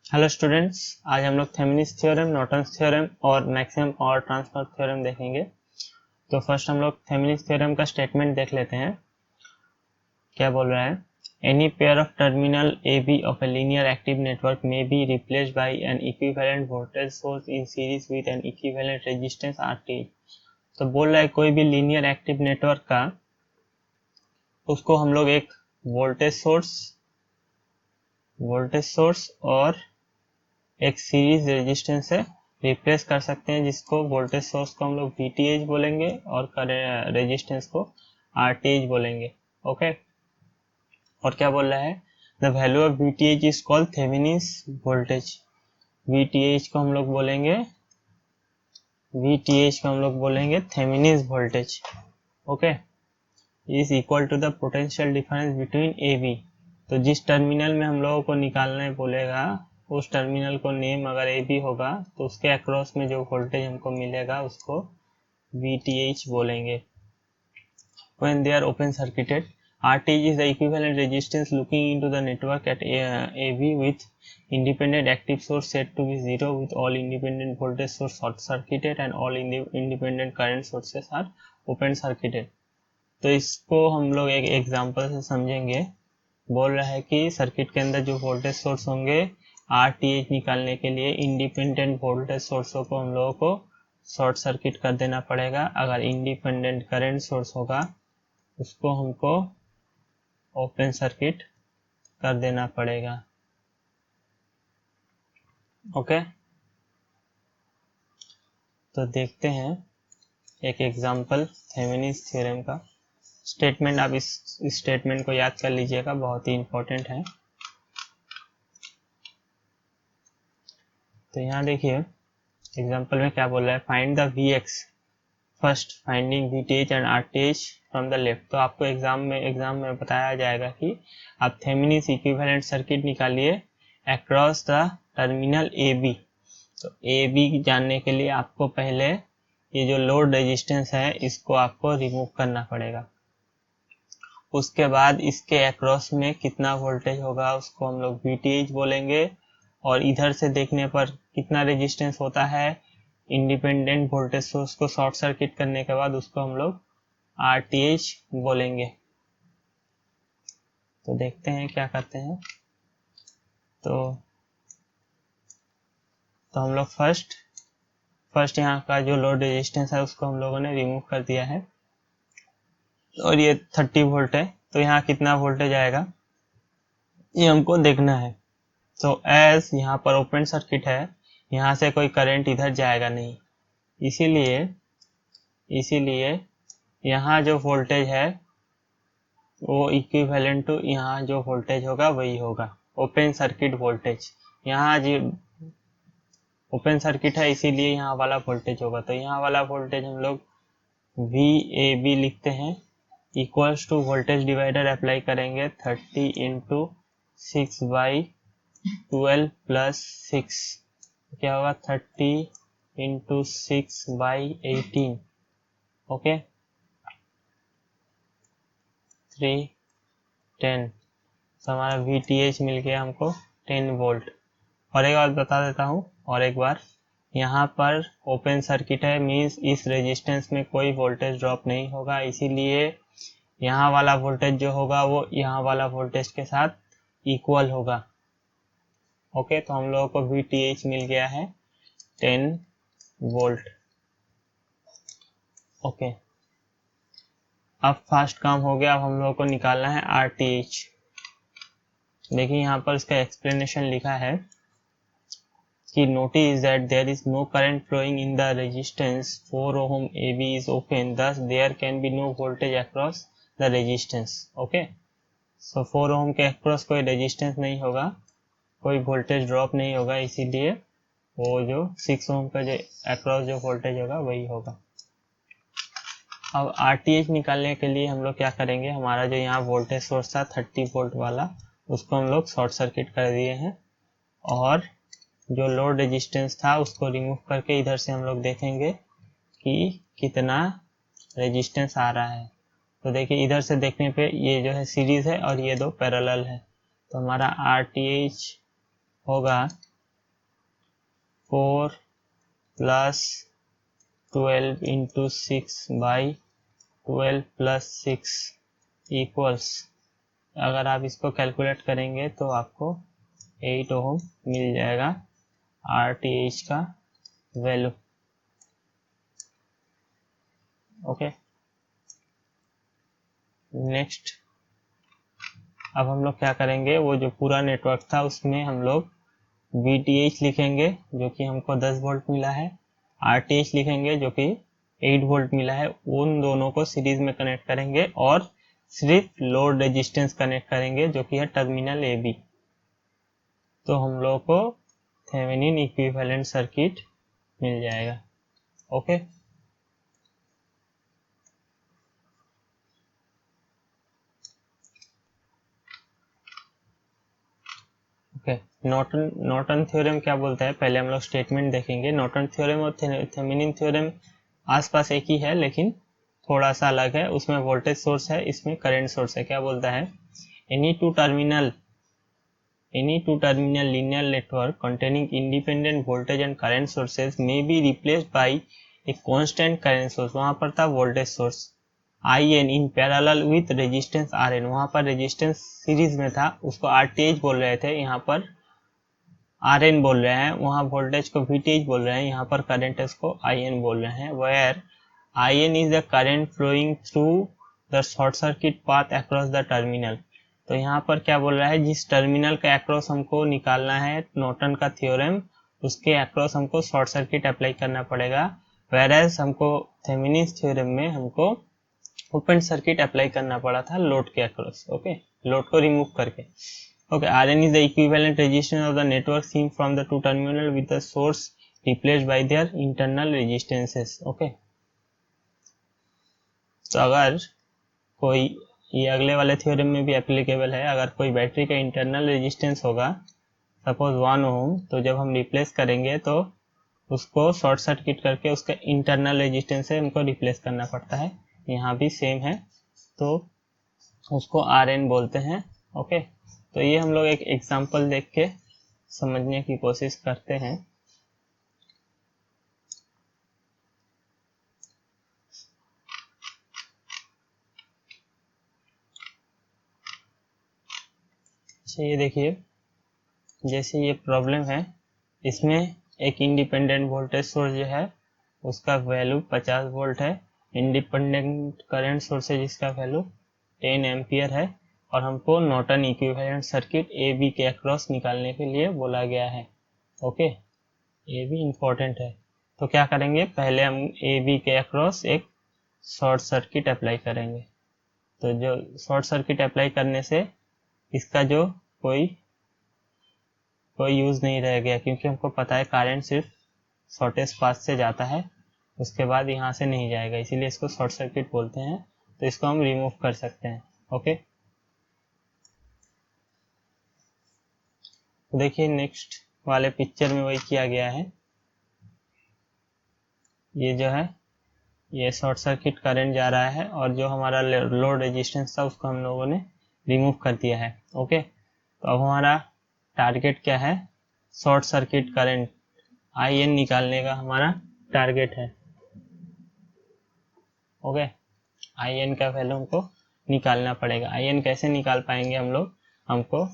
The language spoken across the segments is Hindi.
हेलो स्टूडेंट्स, आज हम लोग थेवेनिन्स थ्योरम, नॉर्टन्स थ्योरम और मैक्सिमम पावर ट्रांसफर थ्योरम देखेंगे। तो फर्स्ट हम लोग थेवेनिन्स थ्योरम का स्टेटमेंट देख लेते हैं। क्या बोल रहा है? Any pair of terminal A B of a linear active network may be replaced by an equivalent voltage source in series with an equivalent resistance RT. तो बोल रहा है कोई भी लीनियर एक्टिव नेटवर्क का उसको हम लोग एक वोल्टेज सोर्स और एक सीरीज रेजिस्टेंस से रिप्लेस कर सकते हैं, जिसको वोल्टेज सोर्स को हम लोग VTH बोलेंगे और रेजिस्टेंस को RTH बोलेंगे। ओके, और क्या बोल रहा है? The value of VTH is called Thevenin's voltage. VTH को हम लोग बोलेंगे Thevenin's voltage. Okay, is equal to the potential difference between AB। तो जिस टर्मिनल में हम लोगों को निकालने बोलेगा उस टर्मिनल को नेम अगर AB होगा तो उसके अक्रॉस में जो वोल्टेज हमको मिलेगा उसको VTH बोलेंगे। When they are open circuited, RTH is the equivalent resistance looking into the network at AB with independent active source set to be 0 with all independent voltage source short circuited and all independent current sources are open circuited। तो इसको हम लोग एक एग्जांपल से समझेंगे। बोल रहा है कि सर्किट के अंदर जो वोल्टेज सोर्स होंगे RTH निकालने के लिए इंडिपेंडेंट वोल्टेज सोर्सों को हम लोगों को शॉर्ट सर्किट कर देना पड़ेगा। अगर इंडिपेंडेंट करंट सोर्स होगा उसको हमको ओपन सर्किट कर देना पड़ेगा। ओके, तो देखते हैं एक एग्जांपल थेवेनिन्स थ्योरम का। स्टेटमेंट, आप इस स्टेटमेंट को याद कर लीजिएगा, बहुत ही इंपॉर्टेंट है। तो यहाँ देखिए एग्जांपल में क्या बोल रहा है, find the Vx first finding VTH and RTH from the left. तो आपको एग्जाम में बताया जाएगा कि आप थेवेनिन्स इक्विवेलेंट सर्किट निकालिए अक्रॉस द टर्मिनल AB। तो AB जानने के लिए आपको पहले ये जो लोड रेजिस्टेंस है इसको आपको रिमूव करना पड़ेगा। उसके बाद इसके अक्रॉस में कितना वोल्टेज होगा उसको हम लोग VTH बोलेंगे, और इधर से देखने पर कितना रेजिस्टेंस होता है इंडिपेंडेंट वोल्टेज सोर्स को शॉर्ट सर्किट करने के बाद उसको हम लोग RTH बोलेंगे। तो देखते हैं क्या करते हैं। तो हम लोग फर्स्ट यहाँ का जो लोड रेजिस्टेंस है उसको हम लोगों ने रिमूव कर दिया है, और ये 30 वोल्ट है। तो यहाँ कितना वोल्टेज आएगा ये हमको देखना है। तो एज यहाँ पर ओपन सर्किट है, यहाँ से कोई करंट इधर जाएगा नहीं, इसीलिए यहाँ जो वोल्टेज है वो इक्विवेलेंट टू यहाँ जो वोल्टेज होगा वही होगा ओपन सर्किट वोल्टेज। यहाँ जो ओपन सर्किट है इसीलिए यहाँ वाला वोल्टेज होगा। तो यहाँ वाला वोल्टेज हम लोग VAB लिखते हैं, equals to voltage divider apply करेंगे 30 इंटू 6/12 प्लस 6, क्या होगा 30 इंटू 6/18। ओके, 310। तो हमारा VTH मिल गया हमको 10 वोल्ट। और एक बात बता देता हूँ, और एक बार यहाँ पर ओपन सर्किट है, मीन्स इस रेजिस्टेंस में कोई वोल्टेज ड्रॉप नहीं होगा, इसीलिए यहाँ वाला वोल्टेज जो होगा वो यहाँ वाला वोल्टेज के साथ इक्वल होगा। ओके, तो हम लोगों को VTH मिल गया है 10 वोल्ट। ओके, अब फास्ट काम हो गया। अब हम लोगों को निकालना है RTH। देखिए यहाँ पर इसका एक्सप्लेनेशन लिखा है कि notice that there is no current flowing in the resistance 4 ohm AB is open, thus there can be no voltage across the resistance। okay, so 4 ohm के across कोई रेजिस्टेंस नहीं होगा, कोई वोल्टेज ड्रॉप नहीं होगा, इसीलिए वो जो 6 ohm का जो across जो वोल्टेज होगा वही होगा। अब RTH निकालने के लिए हम लोग क्या करेंगे, हमारा जो यहाँ वोल्टेज सोर्स था 30 वोल्ट वाला उसको हम लोग शॉर्ट सर्किट कर दिए हैं, और जो लोड रेजिस्टेंस था उसको रिमूव करके इधर से हम लोग देखेंगे कि कितना रेजिस्टेंस आ रहा है। तो देखिए इधर से देखने पे ये जो है सीरीज है और ये दो पैरेलल है। तो हमारा RTH होगा 4 प्लस 12 इंटू 6/12 प्लस 6 इक्वल्स, अगर आप इसको कैलकुलेट करेंगे तो आपको 8 ओम मिल जाएगा RTH का वैल्यू। ओके, नेक्स्ट अब हम लोग क्या करेंगे, वो जो पूरा नेटवर्क था उसमें हम लोग VTH लिखेंगे जो कि हमको 10 वोल्ट मिला है, RTH लिखेंगे जो कि 8 वोल्ट मिला है। उन दोनों को सीरीज में कनेक्ट करेंगे और सिर्फ लोड रेजिस्टेंस कनेक्ट करेंगे जो कि है टर्मिनल AB। तो हम लोग को थेवेनिन इक्विवेलेंट सर्किट मिल जाएगा। ओके, नॉर्टन थ्योरम क्या बोलता है, पहले हम लोग स्टेटमेंट देखेंगे। नॉर्टन थ्योरम और थेवेनिन थ्योरम आसपास एक ही है लेकिन थोड़ा सा अलग है। उसमें वोल्टेज सोर्स है, इसमें करंट सोर्स है। क्या बोलता है, any two terminal linear network containing independent voltage and current sources may be replaced by a constant current source। वहां पर था voltage source IN in parallel with resistance RN, वहां पर रेजिस्टेंस सीरीज में था, उसको RTH बोल रहे थे, यहाँ पर RN बोल रहे हैं। वहां वोल्टेज को VTH बोल रहे हैं, यहाँ पर करंट को IN बोल रहे हैं। Where IN is the current flowing through the short circuit path across the terminal। तो यहाँ पर क्या बोल रहा है, जिस टर्मिनल का अक्रॉस हमको निकालना है नॉर्टन का थ्योरम, उसके अक्रॉस हमको शॉर्ट सर्किट अप्लाई करना पड़ेगा। वेयरएज हमको थेवेनिन थ्योरम में हमको ओपन सर्किट अप्लाई करना पड़ा था लोड के अक्रॉस। ओके, लोड को रिमूव करके। Okay, RN is the equivalent resistance of the network seen from the two terminal with the source replaced by their internal resistances। Okay, तो अगर कोई, ये अगले वाले थ्योरम में भी एप्लीकेबल है, अगर कोई बैटरी का इंटरनल रेजिस्टेंस होगा सपोज 1 ओम, तो जब हम रिप्लेस करेंगे तो उसको शॉर्ट सर्किट करके उसका इंटरनल रेजिस्टेंस से हमको रिप्लेस करना पड़ता है। यहाँ भी सेम है, तो उसको RN बोलते हैं। ओके, तो ये हम लोग एक एग्जांपल देख के समझने की कोशिश करते हैं। अच्छा, ये देखिए, जैसे ये प्रॉब्लम है, इसमें एक इंडिपेंडेंट वोल्टेज सोर्स जो है उसका वैल्यू 50 वोल्ट है, इंडिपेंडेंट करंट सोर्स है जिसका वैल्यू 10 एम्पियर है, और हमको नॉर्टन इक्विवेलेंट सर्किट AB के अक्रॉस निकालने के लिए बोला गया है। ओके, ये भी इम्पोर्टेंट है। तो क्या करेंगे, पहले हम AB के अक्रॉस एक शॉर्ट सर्किट अप्लाई करेंगे। तो जो शॉर्ट सर्किट अप्लाई करने से इसका जो कोई यूज नहीं रह गया, क्योंकि हमको पता है करंट सिर्फ शॉर्टेस्ट पाथ से जाता है, उसके बाद यहाँ से नहीं जाएगा, इसीलिए इसको शॉर्ट सर्किट बोलते हैं। तो इसको हम रिमूव कर सकते हैं। ओके, तो देखिए नेक्स्ट वाले पिक्चर में वही किया गया है। ये जो है, ये शॉर्ट सर्किट करंट जा रहा है और जो हमारा लोड रेजिस्टेंस था उसको हम लोगों ने रिमूव कर दिया है। ओके, तो अब हमारा टारगेट क्या है, शॉर्ट सर्किट करंट IN निकालने का हमारा टारगेट है। ओके, IN का वैल्यू हमको निकालना पड़ेगा। IN कैसे निकाल पाएंगे हम लोग, हमको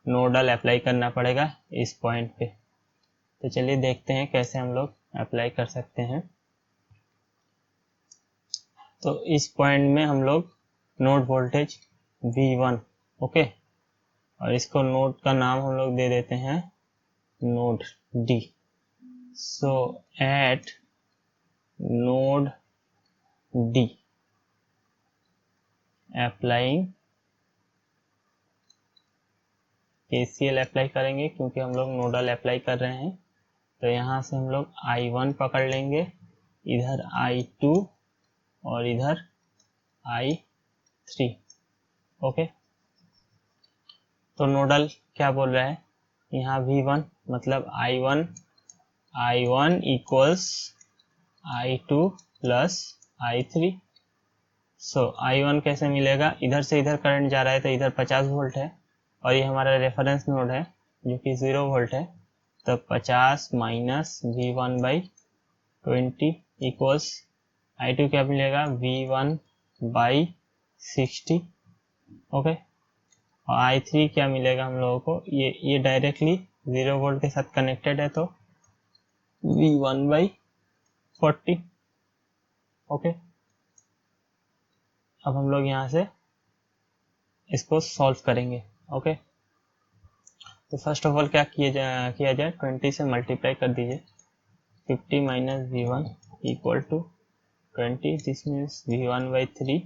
नोडल अप्लाई करना पड़ेगा इस पॉइंट पे। तो चलिए देखते हैं कैसे हम लोग अप्लाई कर सकते हैं। तो इस पॉइंट में हम लोग नोड वोल्टेज V1, ओके, और इसको नोड का नाम हम लोग दे देते हैं नोड D। सो eight node D applying KCL apply करेंगे, क्योंकि हम लोग नोडल अप्लाई कर रहे हैं। तो यहाँ से हम लोग I1 पकड़ लेंगे, इधर I2 और इधर I3। ओके, तो नोडल क्या बोल रहा है, यहाँ V1 मतलब I1 equals I2 plus I3। सो I1 कैसे मिलेगा, इधर से इधर करंट जा रहा है तो इधर 50 वोल्ट है, और ये हमारा रेफरेंस नोड है जो कि 0 वोल्ट है। तो 50 माइनस V1/20 इक्वल्स I2 क्या मिलेगा, V1/60। ओके, और I3 क्या मिलेगा हम लोगों को, ये डायरेक्टली 0 वोल्ट के साथ कनेक्टेड है तो V1/40। ओके, अब हम लोग यहाँ से इसको सॉल्व करेंगे। ओके, तो फर्स्ट ऑफ ऑल क्या किया जाए 20 से मल्टीप्लाई कर दीजिए। 50 minus V1 equal to 20, this means V1/3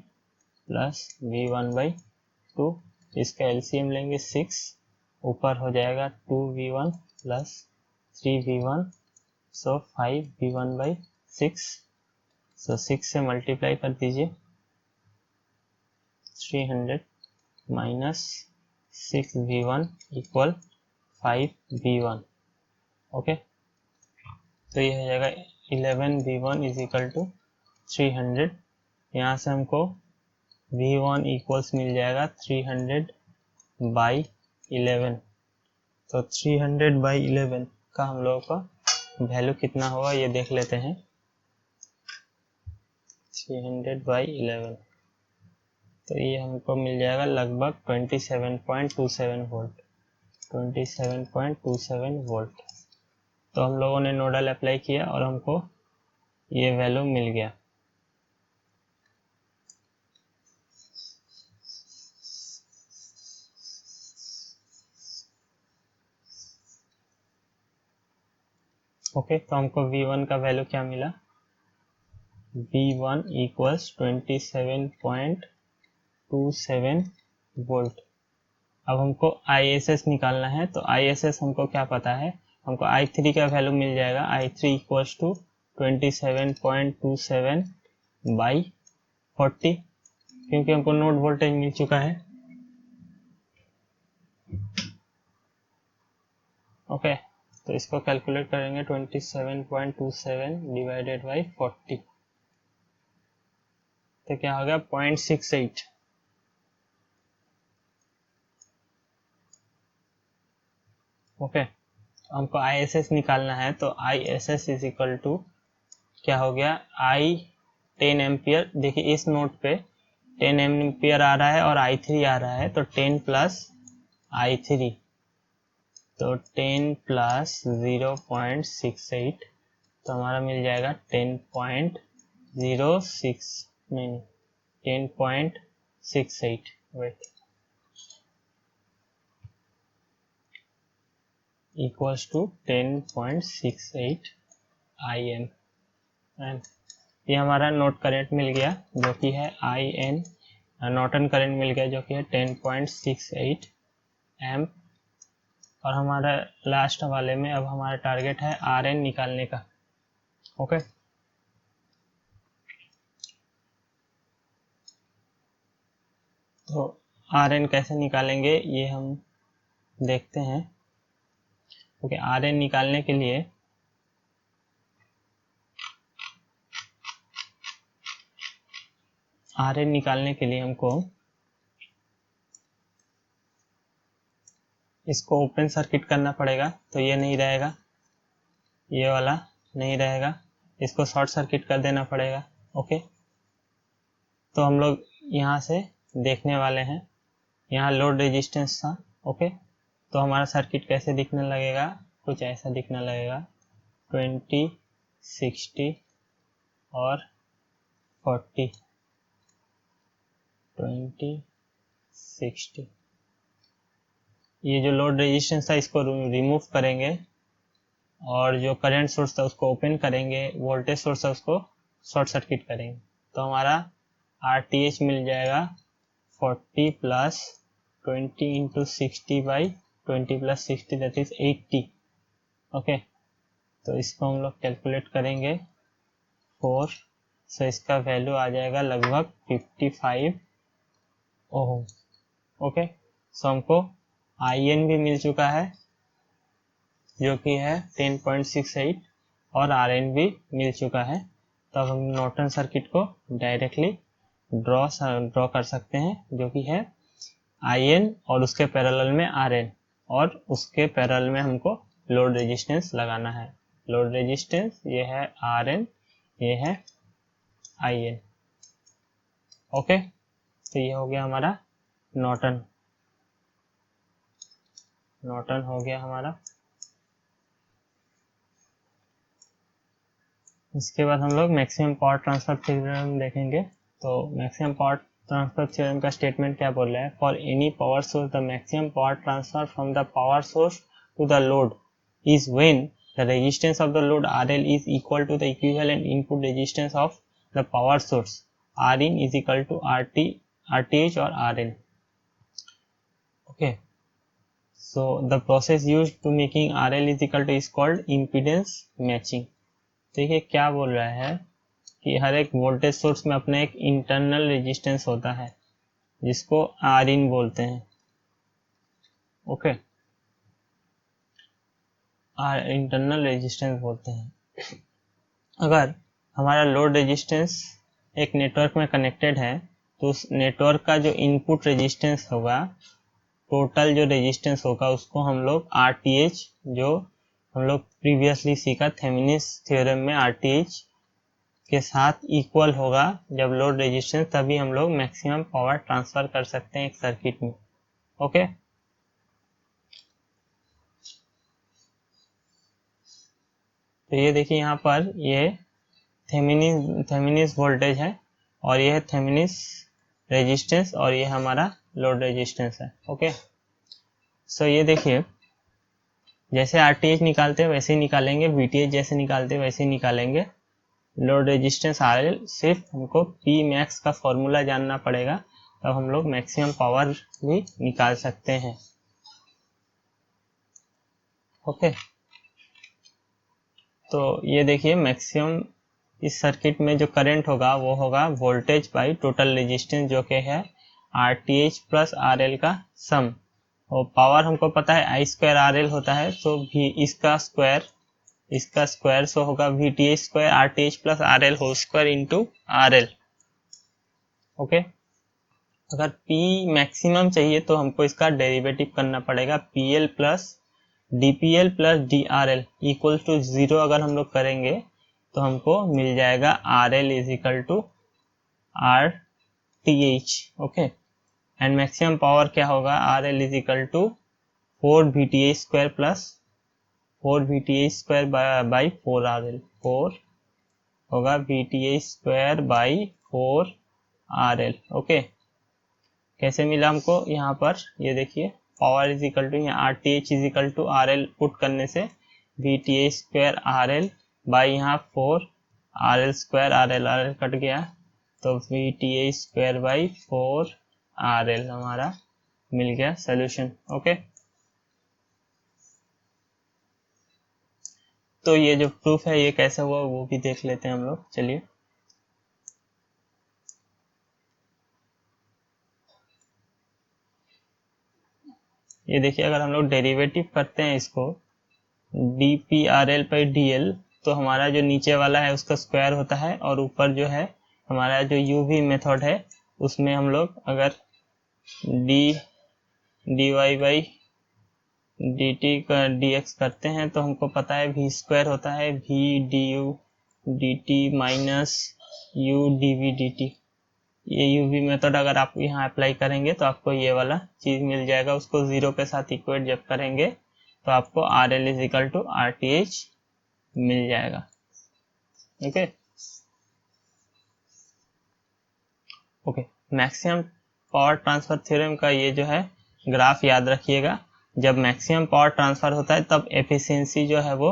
plus V1/2। इसका एलसीएम लेंगे 6, ऊपर हो जाएगा 2V1 प्लस 3V1, सो 5V1/6। सो 6 से मल्टीप्लाई कर दीजिए। 300 minus 6V1 equal 5V1। Okay, तो ये हो जाएगा 11V1 इज इक्वल टू 300। यहाँ से हमको V1 इक्वल्स मिल जाएगा 300/11। तो 300/11 का हम लोगों का वैल्यू कितना होगा ये देख लेते हैं। 300/11 तो ये हमको मिल जाएगा लगभग 27.27 वोल्ट। 27.27 वोल्ट। तो हम लोगों ने नोडल अप्लाई किया और हमको ये वैल्यू मिल गया। ओके, तो हमको V1 का वैल्यू क्या मिला, V1 इक्वल्स 27.27 वोल्ट। अब हमको ISS निकालना है, तो ISS हमको क्या पता है, हमको I3 का वैल्यू मिल जाएगा। I3 इक्वल्स टू 27.27/40, क्योंकि हमको नोड वोल्टेज मिल चुका है। ओके, तो इसको कैलकुलेट करेंगे 27.27 डिवाइडेड बाई 40, तो क्या हो गया 0.68। ओके, हमको ISS निकालना है, तो ISS इज इक्वल टू क्या हो गया, I10 एम्पियर। देखिए इस नोड पे 10 एम्पियर आ रहा है और I3 आ रहा है, तो 10 प्लस I3, तो 10 प्लस 0.68, तो हमारा मिल जाएगा 10.06, नहीं 10.68, वेट, इक्वल्स टू 10.68 IN। ये हमारा नोड करंट मिल गया जो कि है IN, नॉर्टन करंट मिल गया जो कि है 10.68 एम्प। और हमारा लास्ट वाले में अब हमारा टारगेट है RN निकालने का। ओके, तो RN कैसे निकालेंगे ये हम देखते हैं। ओके, RN निकालने के लिए हमको इसको ओपन सर्किट करना पड़ेगा, तो ये नहीं रहेगा, ये वाला नहीं रहेगा, इसको शॉर्ट सर्किट कर देना पड़ेगा। ओके, तो हम लोग यहाँ से देखने वाले हैं, यहाँ लोड रेजिस्टेंस था। ओके, तो हमारा सर्किट कैसे दिखने लगेगा, कुछ ऐसा दिखने लगेगा, 20, 60 और 40, 20, 60। ये जो लोड रेजिस्टेंस था इसको रिमूव करेंगे और जो करंट सोर्स था उसको ओपन करेंगे, वोल्टेज सोर्स था उसको शॉर्ट सर्किट करेंगे, तो हमारा RTH मिल जाएगा 40 plus 20 into 60/20 plus 60, that is 80। Okay, तो इसको हम लोग कैलकुलेट करेंगे 4, सो इसका वैल्यू आ जाएगा लगभग 55 ओम। ओके, सो हमको IN भी मिल चुका है जो कि है 10.68 और RN भी मिल चुका है। तो अब हम नॉर्टन सर्किट को डायरेक्टली ड्रॉ कर सकते हैं, जो कि है IN और उसके पैरेलल में RN और उसके पैरेलल में हमको लोड रेजिस्टेंस लगाना है। लोड रेजिस्टेंस ये है RN, ये है IN। ओके, तो ये हो गया हमारा नॉर्टन हो गया हमारा। इसके बाद हम लोग मैक्सिमम पावर ट्रांसफर थ्योरम देखेंगे। तो मैक्सिमम पावर ट्रांसफर थ्योरम का स्टेटमेंट क्या बोल रहा है? For any power source the maximum power transfer from the power source to the load is when the resistance of the load RL is equal to the equivalent input resistance of the power source Rin is equal to RTH or RL. Okay, so the process used to making RL is equal to is called impedance matching. देखिए क्या बोल रहा है कि हर एक वोल्टेज सोर्स में अपना एक इंटरनल रेजिस्टेंस होता है जिसको Rin बोलते हैं। ओके, इंटरनल रेजिस्टेंस बोलते हैं। अगर हमारा लोड रेजिस्टेंस एक नेटवर्क में कनेक्टेड है तो उस नेटवर्क का जो इनपुट रेजिस्टेंस होगा, टोटल जो रेजिस्टेंस होगा, उसको हम लोग RTH, जो हम लोग प्रीवियसली सीखा थेवेनिन्स थ्योरम में, RTH के साथ इक्वल होगा जब लोड रेजिस्टेंस, तभी हम लोग मैक्सिमम पावर ट्रांसफर कर सकते हैं एक सर्किट में। ओके, तो ये देखिए यहाँ पर ये थेवेनिन्स वोल्टेज है और ये है थेवेनिन्स रेजिस्टेंस और ये हमारा लोड रेजिस्टेंस है। ओके, सो ये देखिए जैसे RTH निकालते हैं वैसे ही निकालेंगे, VTH जैसे निकालते हैं वैसे ही निकालेंगे। लोड रेजिस्टेंस RL, सिर्फ हमको P मैक्स का फॉर्मूला जानना पड़ेगा, तब हम लोग मैक्सिमम पावर भी निकाल सकते हैं। ओके, तो ये देखिए मैक्सिमम इस सर्किट में जो करंट होगा वो होगा वोल्टेज बाई टोटल रेजिस्टेंस, जो कि है RTH प्लस RL का सम। और पावर हमको पता है I² RL होता है, तो भी इसका स्क्वायर सो होगा VTH square RTH plus RL whole square into RL। Okay, अगर P मैक्सिमम चाहिए तो हमको इसका डेरिवेटिव करना पड़ेगा, PL plus DPL plus DRL equal to 0 अगर हम लोग करेंगे तो हमको मिल जाएगा RL is equal to RTH। Okay, and maximum power क्या होगा? RL is equal to 4 VTH square plus 4 VTH square by 4 RL। 4 होगा VTH square by 4 RL। Okay, कैसे मिला हमको? यहाँ पर ये देखिए पावर इज इक्वल टू, यहाँ RTH is equal to RL put करने से VTH स्क्वायर RL बाई यहाँ 4 RL स्क्वायर, RL कट गया तो VTH स्क्वायर बाई 4 RL हमारा मिल गया सोल्यूशन। ओके, तो ये जो प्रूफ है ये कैसे हुआ वो भी देख लेते हैं हम लोग। चलिए, ये देखिए अगर हम लोग डेरिवेटिव करते हैं इसको dPRL/dL, तो हमारा जो नीचे वाला है उसका स्क्वायर होता है और ऊपर जो है हमारा जो UV मेथड है उसमें हम लोग अगर dy/dt का dx करते हैं तो हमको पता है v स्क्वायर होता है v du dt minus u dv dt। ये UV मेथड अगर आप यहाँ अप्लाई करेंगे तो आपको ये वाला चीज मिल जाएगा। उसको 0 के साथ इक्वेट जब करेंगे तो आपको RL is equal to RTH मिल जाएगा। Okay, maximum power transfer theorem का ये जो है ग्राफ याद रखिएगा। जब मैक्सिमम पावर ट्रांसफर होता है तब एफिशिएंसी जो है वो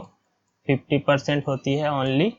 50% होती है ओनली,